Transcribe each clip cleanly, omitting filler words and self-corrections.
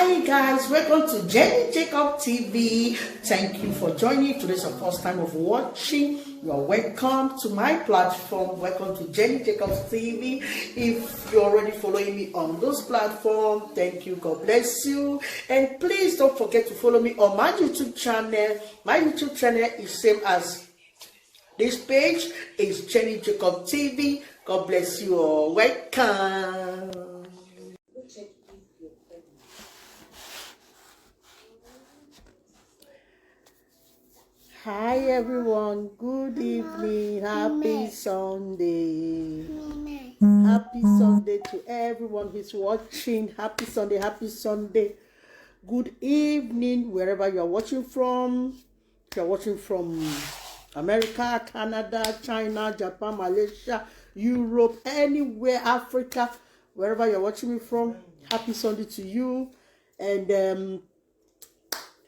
Hi guys, welcome to Jenny Jacob TV. Thank you for joining. Today's your first time of watching. You are welcome to my platform. Welcome to Jenny Jacob TV. If you're already following me on those platforms, thank you. God bless you. And please don't forget to follow me on my YouTube channel. My YouTube channel is same as this page. Is Jenny Jacob TV. God bless you all. Welcome. Hi everyone, good evening, happy Sunday. Happy Sunday to everyone who's watching. Happy Sunday. Good evening, wherever you're watching from. If you're watching from America, Canada, China, Japan, Malaysia, Europe, anywhere, Africa, wherever you're watching me from, happy Sunday to you. And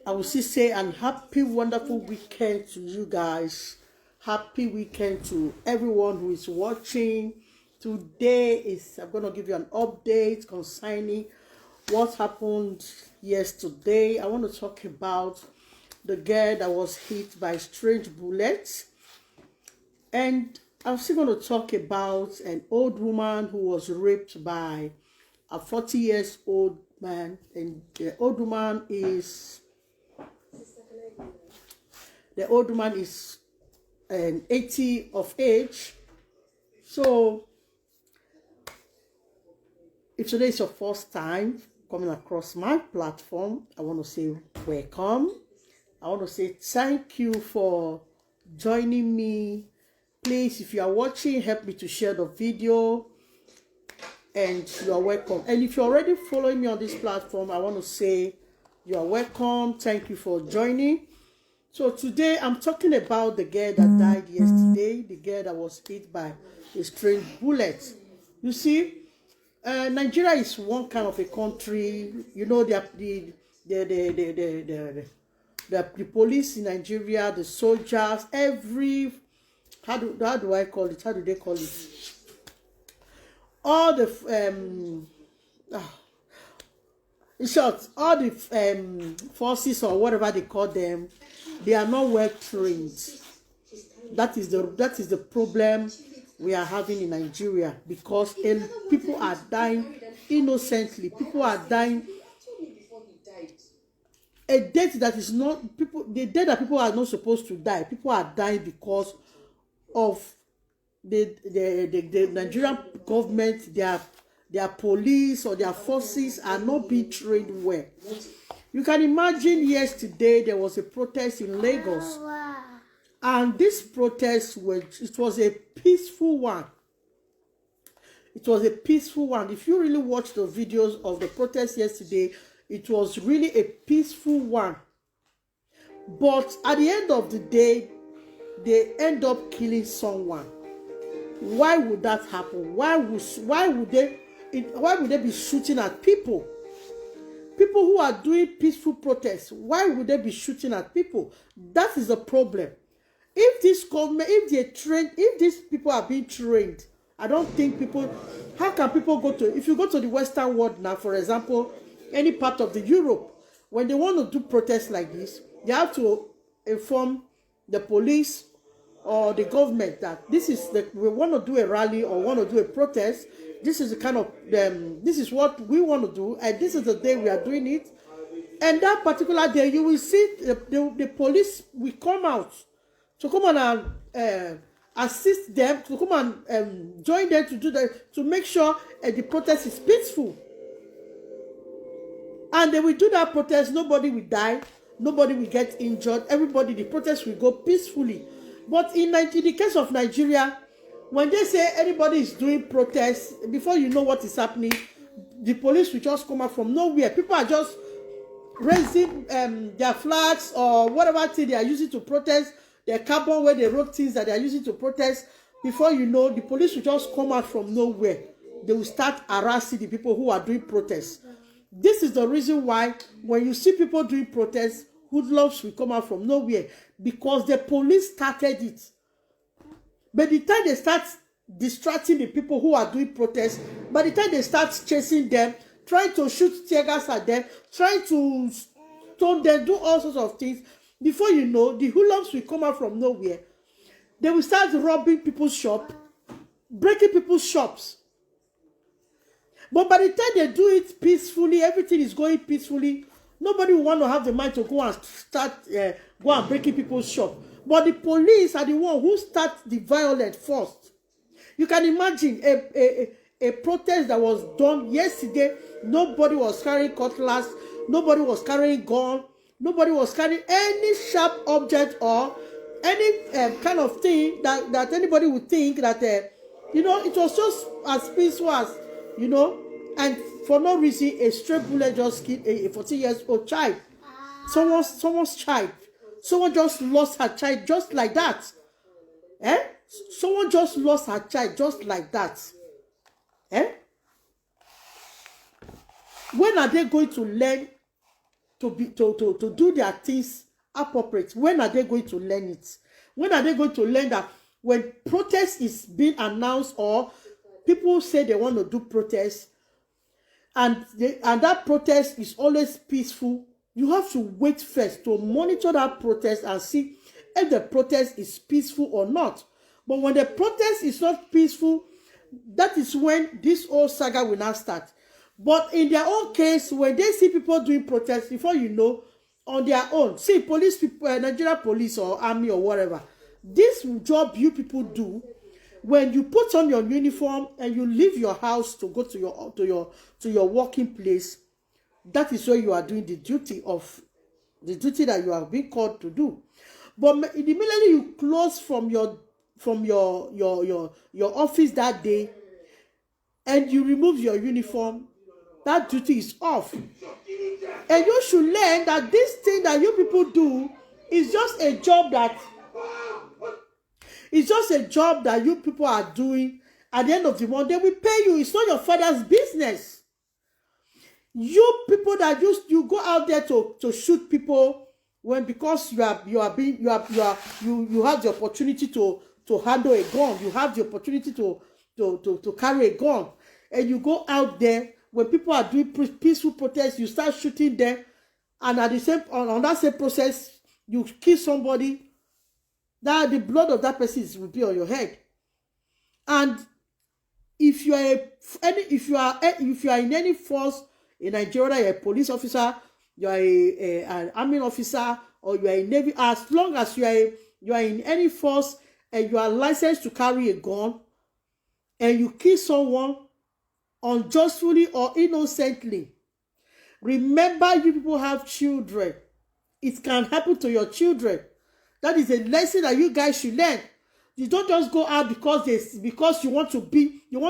I will still say an happy, wonderful weekend to you guys. Happy weekend to everyone who is watching. Today I'm going to give you an update concerning what happened yesterday. I want to talk about the girl that was hit by strange bullets. And I'm still going to talk about an old woman who was raped by a 40-year-old man. And the old woman is 80 of age. So if today is your first time coming across my platform, I want to say welcome. I want to say thank you for joining me. Please, if you are watching, help me to share the video, and you are welcome. And if you're already following me on this platform, I want to say you are welcome. Thank you for joining. So today I'm talking about the girl that died yesterday, the girl that was hit by a strange bullet. You see, Nigeria is one kind of a country. You know, the police in Nigeria, the soldiers, how do I call it? How do they call it? All the in short, all the forces or whatever they call them, they are not well trained. That is the problem we are having in Nigeria, because people are dying innocently. People are dying a death that is not the death that people are not supposed to die. People are dying because of the Nigerian government, their police or their forces are not being trained well. You can imagine yesterday there was a protest in Lagos, and this protest was a peaceful one. It was a peaceful one. If you really watch the videos of the protest yesterday, it was really a peaceful one. But at the end of the day, they end up killing someone. Why would that happen? Why would they be shooting at people? People who are doing peaceful protests, why would they be shooting at people? That is the problem. If these people are being trained, I don't think how can people if you go to the Western world now, for example, any part of the Europe, when they want to do protests like this, they have to inform the police or the government that we want to do a rally or want to do a protest. This is the kind of this is what we want to do, and this is the day we are doing it. And that particular day, you will see the police will come out to come and assist them, to come and join them to make sure the protest is peaceful. And they will do that protest. Nobody will die. Nobody will get injured. The protest will go peacefully. But in the case of Nigeria, when they say anybody is doing protests, before you know what is happening, the police will just come out from nowhere. People are just raising their flags or whatever thing they are using to protest, their carbon where they wrote things that they are using to protest. Before you know, the police will just come out from nowhere. They will start harassing the people who are doing protests. This is the reason why when you see people doing protests, hoodlums will come out from nowhere, because the police started it. By the time they start distracting the people who are doing protests, by the time they start chasing them, trying to shoot tear gas at them, trying to stone them, do all sorts of things. Before you know, the hoodlums will come out from nowhere. They will start robbing people's shop, breaking people's shops. But by the time they do it peacefully, everything is going peacefully, nobody will want to have the mind to go and go and breaking people's shop. But the police are the one who start the violence first. You can imagine a protest that was done yesterday. Nobody was carrying cutlass, nobody was carrying gun, nobody was carrying any sharp object or any kind of thing that anybody would think that it was just as peaceful as, and for no reason a stray bullet just killed a 14 years old child. Someone's child. Someone just lost her child just like that. Someone just lost her child just like that. When are they going to learn to do their things appropriate? When are they going to learn it? When are they going to learn that when protest is being announced or people say they want to do protest and that protest is always peaceful, you have to wait first to monitor that protest and see if the protest is peaceful or not. But when the protest is not peaceful, that is when this whole saga will now start. But in their own case, when they see people doing protests, before you know, on their own, see police people, Nigeria police or army or whatever, this job you people do, when you put on your uniform and you leave your house to go to your working place, that is where you are doing the duty that you are being called to do. But immediately you close from your office that day and you remove your uniform, that duty is off. And you should learn that this thing that you people do is just a job that you people are doing. At the end of the month, they will pay you. It's not your father's business. You people that you go out there to shoot people because you have the opportunity to handle a gun. You have the opportunity to carry a gun, and you go out there when people are doing peaceful protests. You start shooting them, and at the same on that same process, you kill somebody. That the blood of that person will be on your head. And if you are in any force in Nigeria, you're a police officer, you are an army officer, or you are a navy, as long as you are in any force and you are licensed to carry a gun and you kill someone unjustly or innocently, remember you people have children. It can happen to your children. That is a lesson that you guys should learn. You don't just go out because you want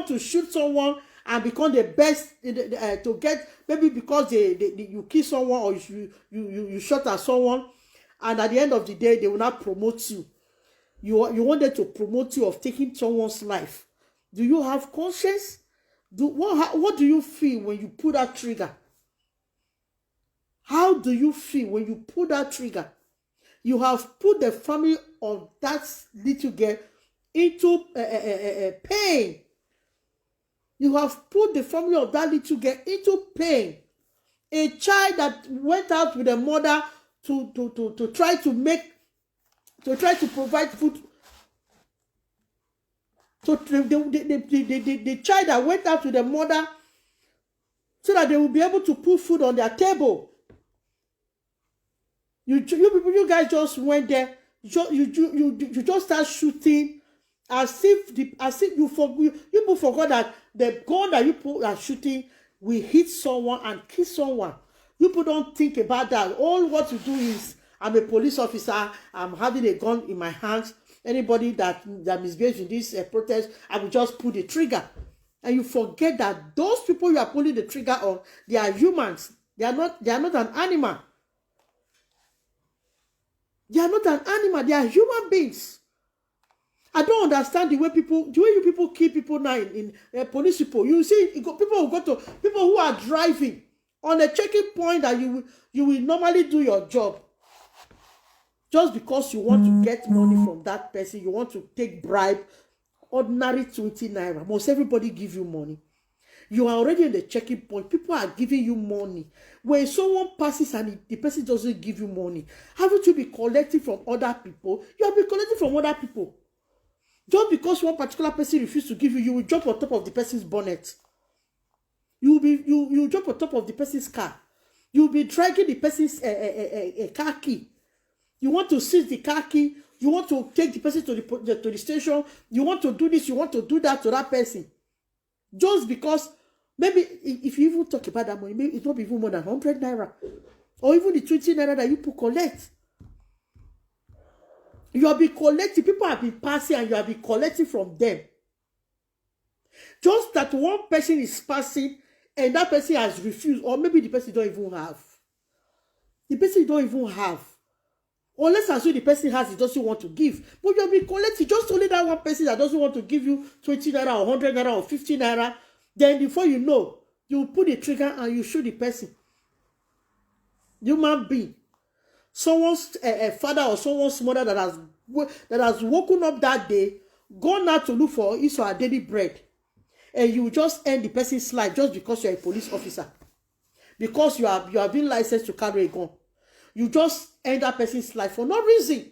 to shoot someone and become the best to get, maybe because you kill someone or you shot at someone, and at the end of the day they will not promote you. You want them to promote you of taking someone's life. Do you have conscience? What do you feel when you pull that trigger? How do you feel when you pull that trigger? You have put the family of that little girl into pain. You have put the family of that little girl into pain. A child that went out with a mother to try to provide food. So the child that went out with the mother so that they will be able to put food on their table. You guys just went there. You just start shooting as if you people forgot that the gun that you people are shooting will hit someone and kill someone. You people don't think about that. All what you do is, I'm a police officer, I'm having a gun in my hands. Anybody that misbehaves in this protest, I will just pull the trigger. And you forget that those people you are pulling the trigger on, they are humans. They are not an animal. They are not an animal. They are human beings. I don't understand the way you people kill people now in police people. You see, people who are driving on a checking point that you will normally do your job. Just because you want to get money from that person, you want to take bribe, ordinary 20 naira. Must everybody give you money? You are already in the checking point. People are giving you money. When someone passes and the person doesn't give you money, haven't you be collecting from other people? You have been collecting from other people. Just because one particular person refuses to give you, you will jump on top of the person's bonnet. You will drop on top of the person's car. You will be dragging the person's car key. You want to seize the car key. You want to take the person to the station. You want to do this. You want to do that to that person. Just because maybe if you even talk about that money, maybe it's not even more than 100 naira. Or even the 20 naira that you put collect. You have been collecting. People have been passing and you have been collecting from them. Just that one person is passing and that person has refused, or maybe the person don't even have. The person don't even have. Or let's assume the person has, he doesn't want to give. But you'll be collecting just only that one person that doesn't want to give you 20 naira or 100 naira or 50 naira. Then before you know, you put the trigger and you shoot the person. Human being. Someone's father or someone's mother that has woken up that day, gone out to look for his or her daily bread. And you just end the person's life just because you're a police officer. Because you are being licensed to carry a gun. You just end that person's life for no reason.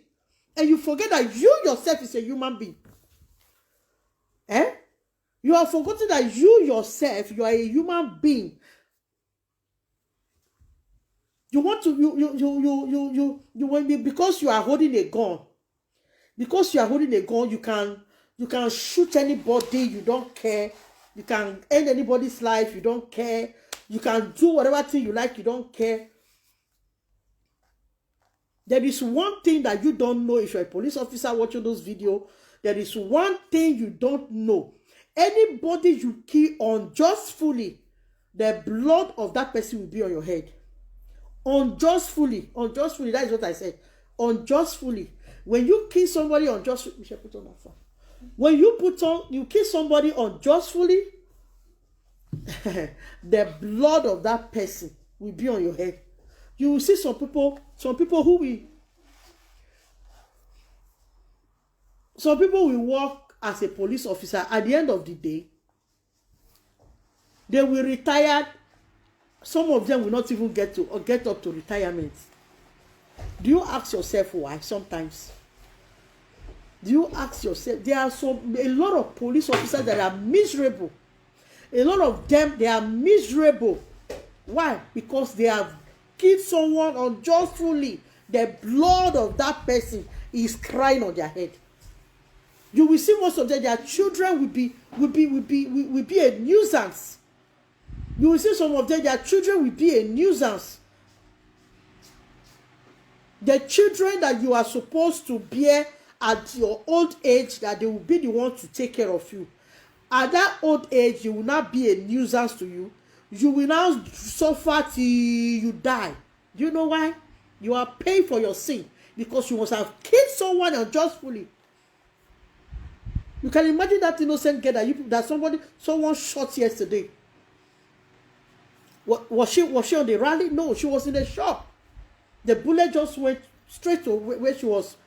And you forget that you yourself is a human being. You have forgotten that you yourself, you are a human being. You want to, because you are holding a gun. Because you are holding a gun, you can shoot anybody, you don't care. You can end anybody's life, you don't care. You can do whatever thing you like, you don't care. There is one thing that you don't know if you're a police officer watching those videos. There is one thing you don't know. Anybody you kill unjustly, the blood of that person will be on your head. Unjustly, that is what I said. Unjustly. When you kill somebody unjustly, we shall put on that phone. When you kill somebody unjustly, the blood of that person will be on your head. You will see some people will work as a police officer. At the end of the day, they will retire. Some of them will not even get up to retirement. Do you ask yourself why sometimes? Do you ask yourself? There are a lot of police officers that are miserable. A lot of them, they are miserable. Why? Because they have killed someone unjustly. The blood of that person is crying on their head. You will see most of them, their children will be a nuisance. You will see some of them, their children will be a nuisance. The children that you are supposed to bear at your old age, that they will be the ones to take care of you. At that old age, you will not be a nuisance to you. You will now suffer till you die. Do you know why? You are paying for your sin because you must have killed someone unjustly. You can imagine that innocent girl that someone shot yesterday. Was she on the rally? No, she was in the shop. The bullet just went straight to where she was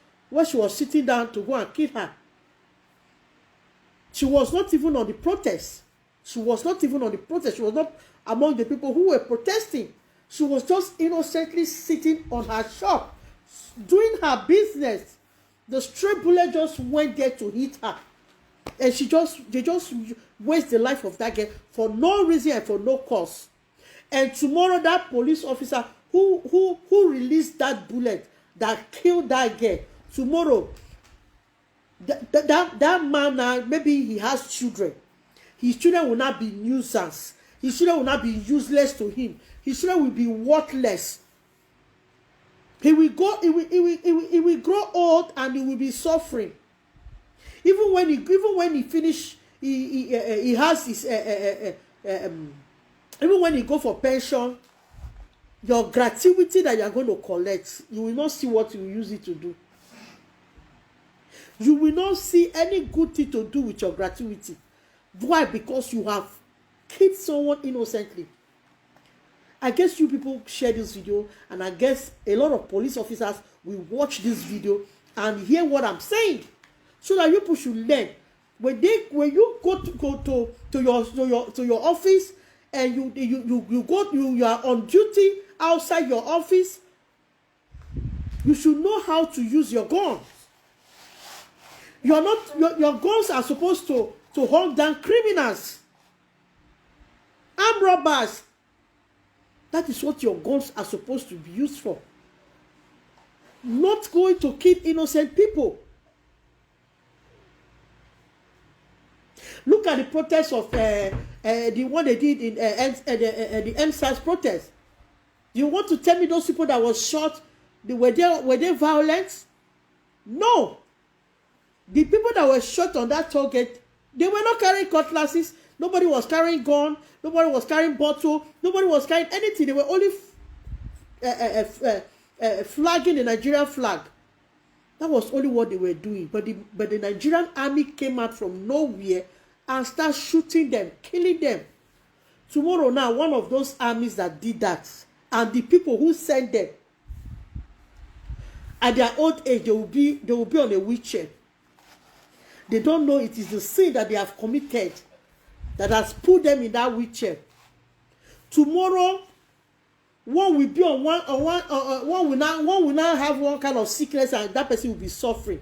sitting down to go and kill her. She was not even on the protest. She was not not among the people who were protesting. She was just innocently sitting on her shop, doing her business. The stray bullet just went there to hit her. And they just waste the life of that girl for no reason and for no cause. And tomorrow that police officer who released that bullet that killed that girl, tomorrow that man, maybe he has children. His children will not be nuisance. His children will not be useless to him. His children will be worthless. He will grow old and he will be suffering. Even when he finish, he has his even when he go for pension, your gratuity that you are going to collect, you will not see what you will use it to do. You will not see any good thing to do with your gratuity. Why? Because you have killed someone innocently. I guess you people share this video, and I guess a lot of police officers will watch this video and hear what I'm saying, so that you people should learn. when you go to your office, and you are on duty outside your office, you should know how to use your guns. Your guns are supposed to hunt down criminals, armed robbers. That is what your guns are supposed to be used for. Not going to kill innocent people. Look at the protest of the one they did in the NSAS protest. You want to tell me those people that was shot, were they violent? No. The people that were shot on that target, they were not carrying cutlasses. Nobody was carrying gun. Nobody was carrying bottle. Nobody was carrying anything. They were only flagging the Nigerian flag. That was only what they were doing. But the Nigerian army came out from nowhere and started shooting them, killing them. Tomorrow now, one of those armies that did that, and the people who sent them, at their old age, they will be on a wheelchair. They don't know it is the sin that they have committed that has put them in that wheelchair. Tomorrow, one will be on one will now have one kind of sickness, and that person will be suffering.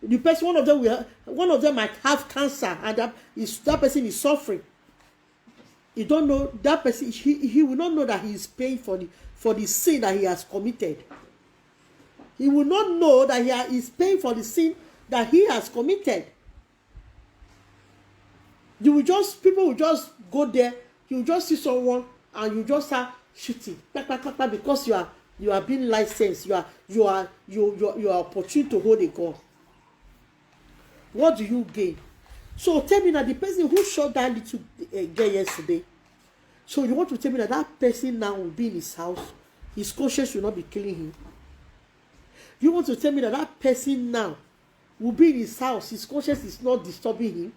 The person, one of them might have cancer, and that person is suffering. You don't know that person. He will not know that he is paying for the sin that he has committed. He will not know that he is paying for the sin that he has committed. People will just go there. You will just see someone and you just start shooting, because you are being licensed. You are opportune to hold a gun. What do you gain? So tell me that the person who shot that little girl yesterday, so you want to tell me that person now will be in his house, his conscience will not be killing him? You want to tell me that person now will be in his house, his conscience is not disturbing him?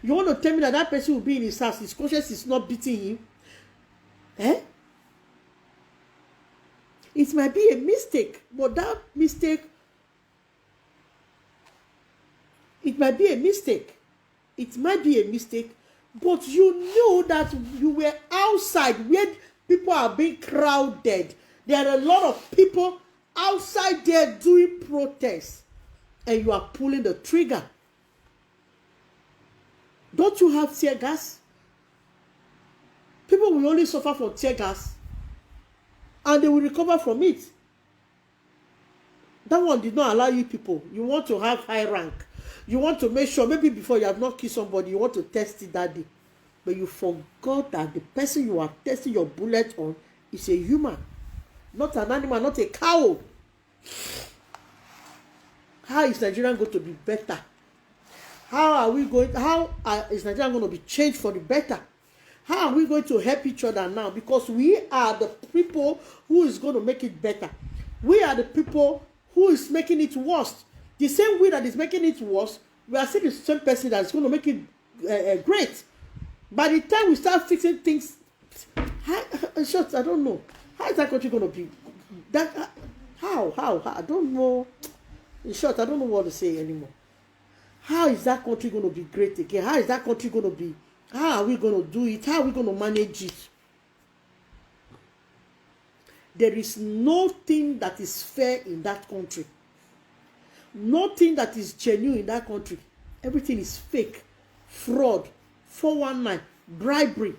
You want to tell me that person will be in his house, his conscience is not beating him? It might be a mistake, but that mistake, it might be a mistake. It might be a mistake, but you knew that you were outside where people are being crowded. There are a lot of people outside there doing protests, and you are pulling the trigger. Don't you have tear gas? People will only suffer from tear gas, and they will recover from it. That one did not allow you people. You want to have high rank. You want to make sure, maybe before you have not killed somebody, you want to test it that day. But you forgot that the person you are testing your bullet on is a human, not an animal, not a cow. How is Nigeria going to be better? How is Nigeria going to be changed for the better? How are we going to help each other now? Because we are the people who is going to make it better. We are the people who is making it worse. The same way that is making it worse, we are still the same person that is going to make it great. By the time we start fixing things, in short, I don't know. How is that country going to be? How? I don't know. In short, I don't know what to say anymore. How is that country going to be great again? How is that country going to be? How are we going to do it? How are we going to manage it? There is nothing that is fair in that country. Nothing that is genuine in that country. Everything is fake, fraud, 419, bribery.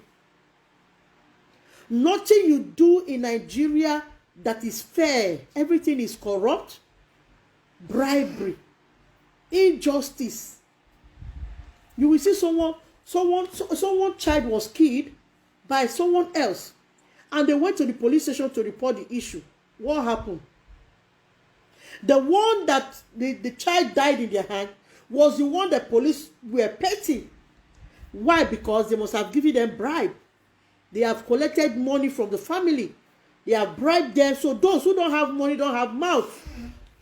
Nothing you do in Nigeria that is fair. Everything is corrupt, bribery, injustice. You will see someone child was killed by someone else, and they went to the police station to report the issue. What happened? The one that the child died in their hand was the one that police were petty. Why? Because they must have given them bribe. They have collected money from the family. They have bribed them. So those who don't have money don't have mouth.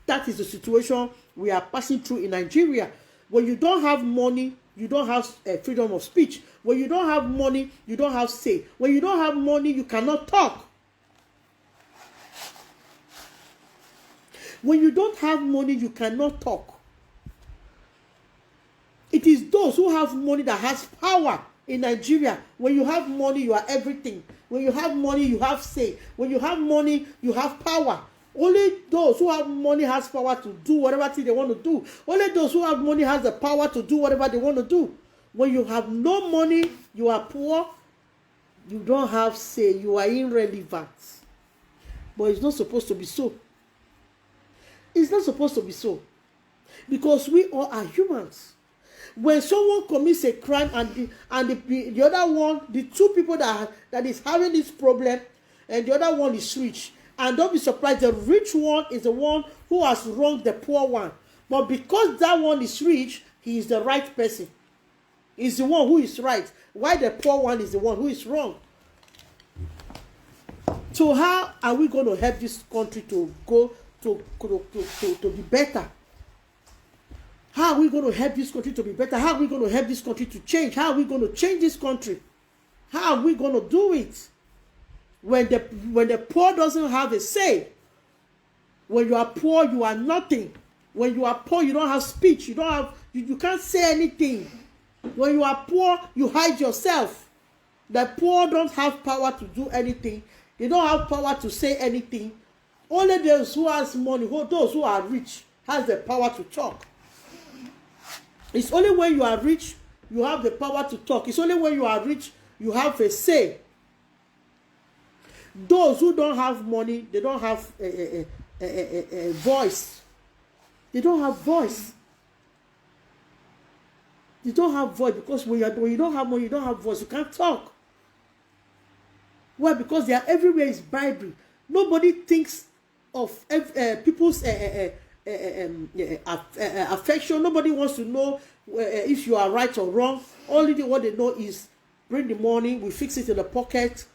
That is the situation we are passing through in Nigeria. When you don't have money, you don't have freedom of speech. When you don't have money, you don't have say. When you don't have money, you cannot talk. When you don't have money, you cannot talk. It is those who have money that has power in Nigeria. When you have money, you are everything. When you have money, you have say. When you have money, you have power. Only those who have money has power to do whatever thing they want to do. Only those who have money has the power to do whatever they want to do. When you have no money, you are poor. You don't have say. You are irrelevant. But it's not supposed to be so. It's not supposed to be so. Because we all are humans. When someone commits a crime and the other one, the two people that is having this problem, and the other one is rich, and don't be surprised, the rich one is the one who has wronged the poor one. But because that one is rich, he is the right person. He's the one who is right. Why the poor one is the one who is wrong? So how are we going to help this country to go to be better? How are we going to help this country to be better? How are we going to help this country to change? How are we going to change this country? How are we going to do it? When the poor doesn't have a say. When you are poor, you are nothing. When you are poor, you don't have speech. You can't say anything. When you are poor, you hide yourself. The poor don't have power to do anything. They don't have power to say anything. Only those who has money, those who are rich, has the power to talk. It's only when you are rich, you have the power to talk. It's only when you are rich, you have a say. Those who don't have money, they don't have a voice. They don't have voice. You don't have voice because when you don't have money, you don't have voice. You can't talk. Well, because they are everywhere is bribery. Nobody thinks of people's affection. Nobody wants to know if you are right or wrong. Only what they know is bring the money, we fix it in the pocket.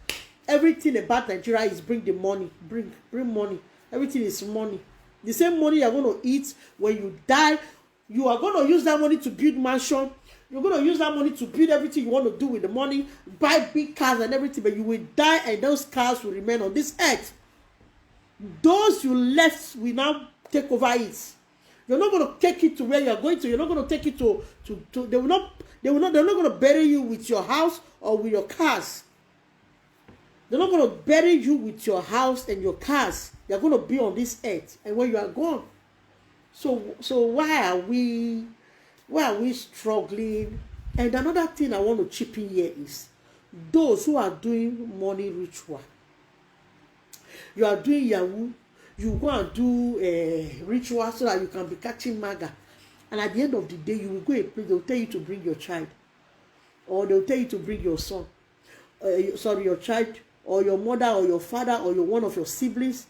Everything about Nigeria is bring the money, bring money. Everything is money. The same money you are going to eat when you die. You are going to use that money to build mansion. You're going to use that money to build everything you want to do with the money, buy big cars and everything, but you will die and those cars will remain on this earth. Those you left will now take over it. You're not going to take it to where you're going to. You're not going to take it to they're not going to bury you with your house or with your cars. They're not going to bury you with your house and your cars. They're going to be on this earth and when you are gone. So why are we struggling? And another thing I want to chip in here is those who are doing money ritual. You are doing Yahoo. You go and do a ritual so that you can be catching maga. And at the end of the day, you will go a place, they'll tell you to bring your child. Or they'll tell you to bring your son. Your child, or your mother, or your father, or one of your siblings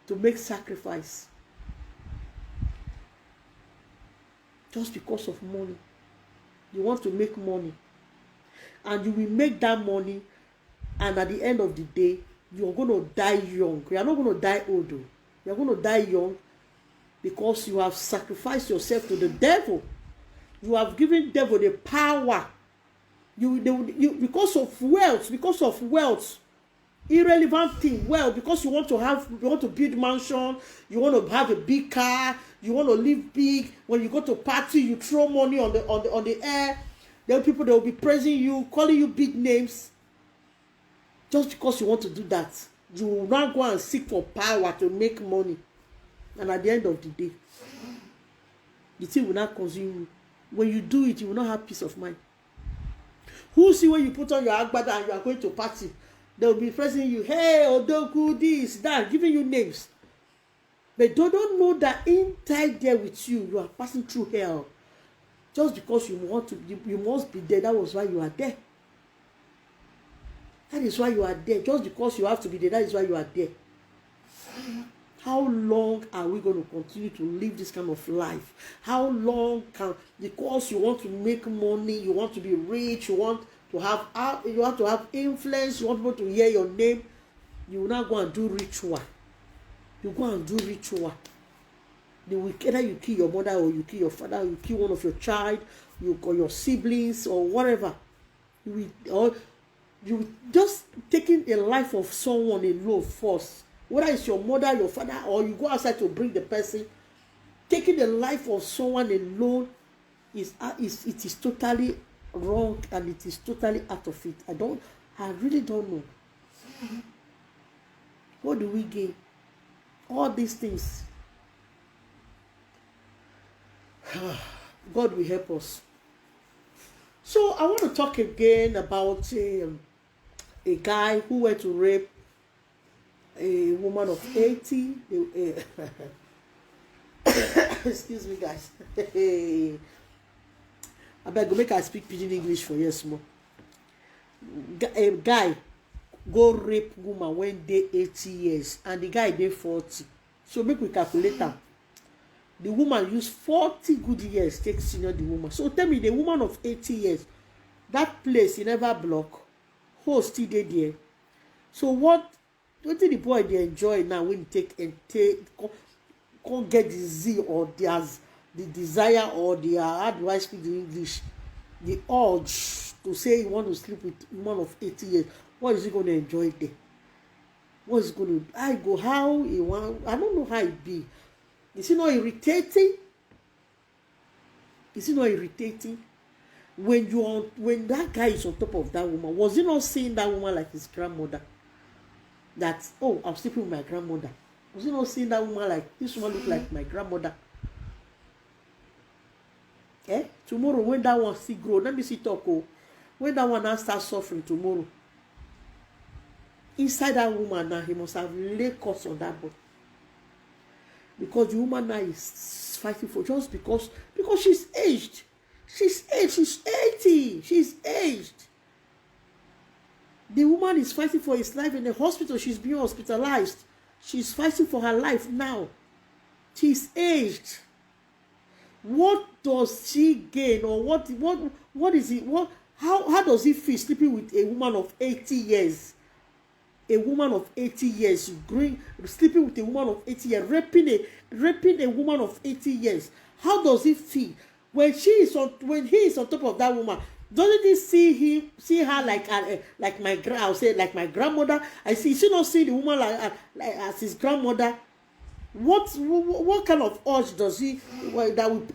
to make sacrifice. Just because of money. You want to make money. And you will make that money. And at the end of the day, you're going to die young. You are not going to die old. You are going to die young because you have sacrificed yourself to the devil. You have given devil the power. Because of wealth, irrelevant thing. Well, because you want to build mansion, you want to have a big car, you want to live big. When you go to party, you throw money on the air. There are people that will be praising you, calling you big names. Just because you want to do that, you will not go and seek for power to make money. And at the end of the day, the thing will not consume you. When you do it, you will not have peace of mind. Who see when you put on your agbada and you are going to party? They will be praising you. Hey, Odoku, this, that, giving you names. But they don't know that inside there with you, you are passing through hell. Just because you must be there. That was why you are there. That is why you are there. Just because you have to be there, that is why you are there. How long are we going to continue to live this kind of life? How long because you want to make money, you want to be rich, you want to have influence, you want people to hear your name, you will not go and do ritual. You go and do ritual. Either you kill your mother or you kill your father, or you kill one of your child, or your siblings or whatever. You just taking the life of someone alone first. Whether it's your mother, your father, or you go outside to bring the person. Taking the life of someone alone it is totally wrong, and it is totally out of it. I really don't know. What do we gain? All these things. God will help us. So I want to talk again about a guy who went to rape a woman of 80. Excuse me, guys. I beg go make I speak pidgin English for you small. A guy go rape woman when dey 80 years and the guy dey 40. So make we calculate am. The woman use 40 good years take senior the woman. So tell me, the woman of 80 years, that place he never block, hole still dey there. So what did the boy dey enjoy now when he can't get the zeal or the desire or the how do I speak the English, the urge to say he want to sleep with a woman of 80 years? What is he going to enjoy there? What is he going to how he want? I don't know how it be. Is it not irritating? Is it not irritating? When that guy is on top of that woman, was he not seeing that woman like his grandmother? That, oh, I'm sleeping with my grandmother. Was he not seeing that woman like, this woman look like my grandmother? Tomorrow when that one still grow, let me see talk. Oh, when that one now start suffering tomorrow, inside that woman now, he must have laid curse on that boy. Because the woman now is fighting for, just because she's aged. She's 80. She's aged. The woman is fighting for his life in the hospital. She's being hospitalized. She's fighting for her life now. She's aged. What does she gain, or what is it? How does it feel sleeping with a woman of 80 years? A woman of 80 years, sleeping with a woman of 80 years, raping a woman of 80 years. How does it feel when he is on top of that woman? Doesn't he see her like my grandmother? I see. Is he not seeing the woman like as his grandmother? What kind of urge does he that would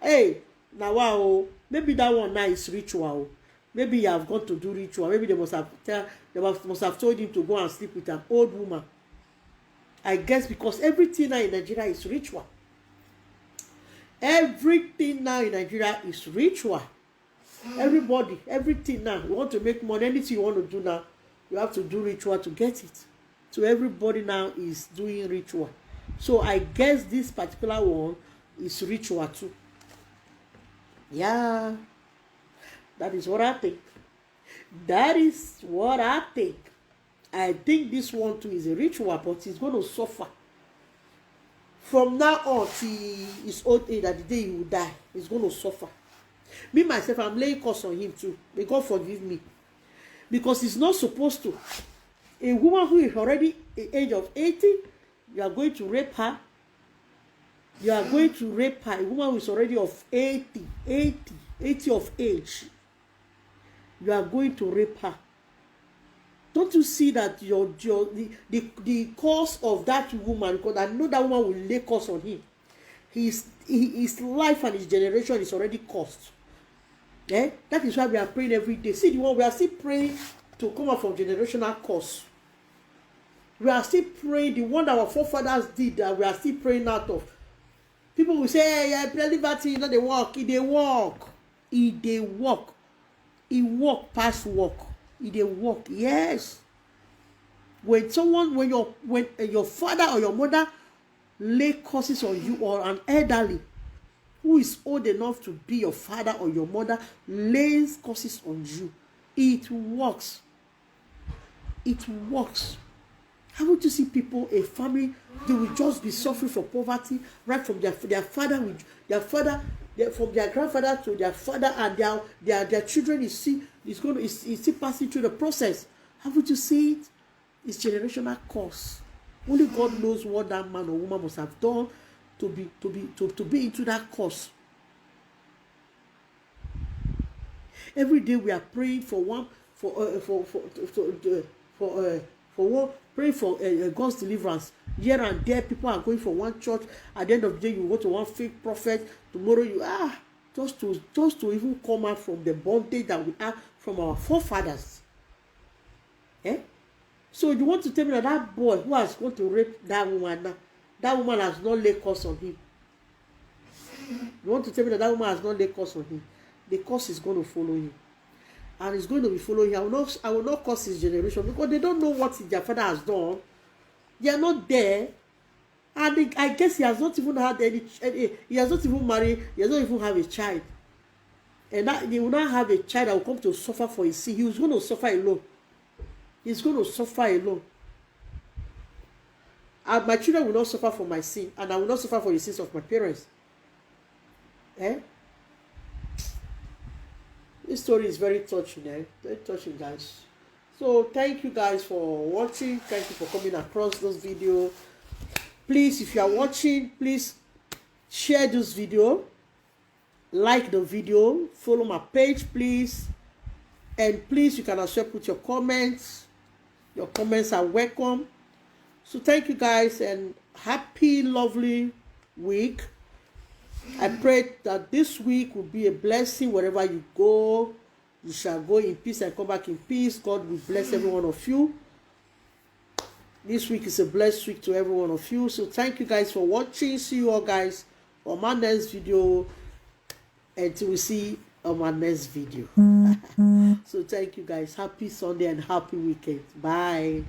hey, now wow, maybe that one now is ritual. Maybe he have gone to do ritual. Maybe they must have told him to go and sleep with an old woman. I guess because everything now in Nigeria is ritual. Everything now in Nigeria is ritual. Everybody, everything now. You want to make money, anything you want to do now, you have to do ritual to get it. So everybody now is doing ritual. So I guess this particular one is ritual too. Yeah. That is what I think. That is what I think. I think this one too is a ritual, but he's going to suffer. From now on till his old age, that the day he will die, he's going to suffer. Me, myself, I'm laying curse on him too. May God forgive me. Because he's not supposed to. A woman who is already the age of 80, you are going to rape her. You are going to rape her. A woman who is already of 80 of age. You are going to rape her. Don't you see that the cause of that woman, because I know that woman will lay curse on him. His life and his generation is already cursed. That is why we are praying every day. See the one we are still praying to come out from generational curse. We are still praying the one that our forefathers did, that we are still praying out of. People will say, hey, liberty, you know, they walk. They walk. They walk. He walk past walk. They walk. Yes. When your father or your mother lay curses on you, or an elderly who is old enough to be your father or your mother lays curses on you, it works. It works. Haven't you seen people, a family, they will just be suffering from poverty right from their father, from their grandfather to their father, and their children is still passing through the process. Haven't you seen it? It's generational curse. Only God knows what that man or woman must have done to be into that curse. Every day we are praying for one praying for God's deliverance. Here and there, people are going from one church. At the end of the day, you go to one fake prophet. Tomorrow, just to even come out from the bondage that we have from our forefathers. Eh? So you want to tell me that that boy who has gone to rape that woman now, that woman has not laid curse on him? You want to tell me that that woman has not laid curse on him? The curse is going to follow him, and it's going to be following him. I will not curse his generation, because they don't know what their father has done. They are not there, and I guess he has not even had any. He has not even married. He has not even have a child, and that he will not have a child that will come to suffer for his sin. He was going to suffer alone. He's going to suffer alone. And my children will not suffer for my sin, and I will not suffer for the sins of my parents. This story is very touching, very touching, guys. So thank you guys for watching. Thank you for coming across this video. Please, if you are watching, please share this video, like the video, follow my page, please, and please, you can also put your comments. Your comments are welcome. So thank you guys, and happy, lovely week. I pray that this week will be a blessing wherever you go. You shall go in peace and come back in peace. God will bless every one of you. This week is a blessed week to every one of you. So thank you guys for watching. See you all guys on my next video. Until we see on my next video. So thank you guys. Happy Sunday and happy weekend. Bye.